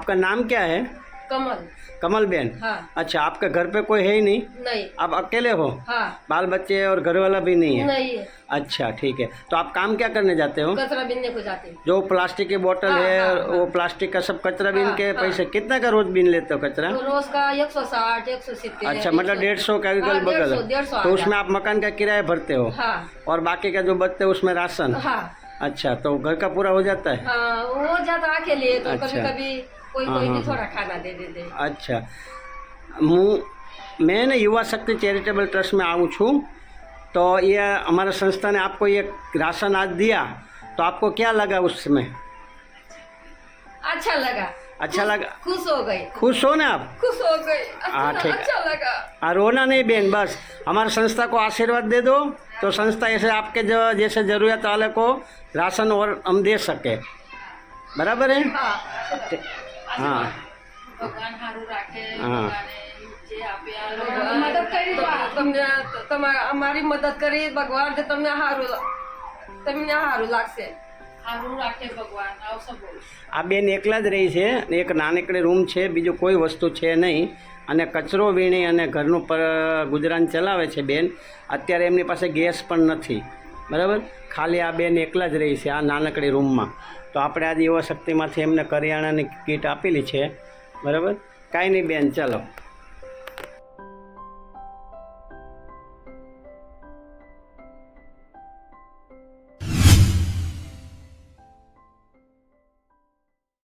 आपका नाम क्या है? कमल। कमल बेन। हाँ। अच्छा, आपके घर पे कोई है ही नहीं? नहीं। आप अकेले हो? हाँ। बाल बच्चे और घर वाला भी नहीं है? नहीं है। अच्छा, ठीक है। तो आप काम क्या करने जाते हो? कचरा बीनने को जाते हैं। जो प्लास्टिक की बोतल हाँ, है हाँ, वो हाँ। प्लास्टिक का सब कचरा बीन हाँ, के हाँ। पैसे कितना का रोज बीन लेते हो कचरा? तो रोज का 160 170। अच्छा, मतलब 150 का अगल हाँ, बगल। 150 तो उसमें आप मकान का किराया भरते हो? हाँ। और बाकी का जो बचते है उसमें राशन? हाँ। अच्छा, तो घर का पूरा हो जाता है? हाँ, वो ज्यादा के लिए तो अच्छा। कभी कभी कोई हाँ, कोई हाँ, भी थोड़ा खाना दे देते। अच्छा, मैं ना युवा शक्ति चैरिटेबल ट्रस्ट में आऊँ छूँ, तो ये हमारा संस्था ने आपको ये राशन आज दिया, तो आपको क्या लगा उसमें? अच्छा लगा। अच्छा लगा? खुश हो गई। खुश हो ना आप? खुश हो गई। हाँ, ठीक है। अच्छा लगा। हाँ, रोना नहीं बेन, बस हमारी संस्था को आशीर्वाद दे दो, तो संस्था ऐसे आपके जो जैसे ज़रूरत वाले को राशन और हम दे सके। बराबर है? हाँ। हाँ भगवान हारू राखे। हाँ। મદદ કરી તમને અમારી મદદ કરી ભગવાન કે તમને હારું લાગશે. હારું રાખે ભગવાન. આવશે બોલ. આ બેન એકલા જ રહી છે, એક નાનકડી રૂમ છે, બીજું કોઈ વસ્તુ છે નહીં, અને કચરો વીણી અને ઘરનું ગુજરાન ચલાવે છે બેન. અત્યારે એમની પાસે ગેસ પણ નથી, બરાબર. ખાલી આ બેન એકલા જ રહી છે આ નાનકડી રૂમમાં. તો આપણે આજે યુવા શક્તિમાંથી એમને કરિયાણાની કીટ આપેલી છે, બરાબર. કાંઈ નહીં બેન, ચાલો.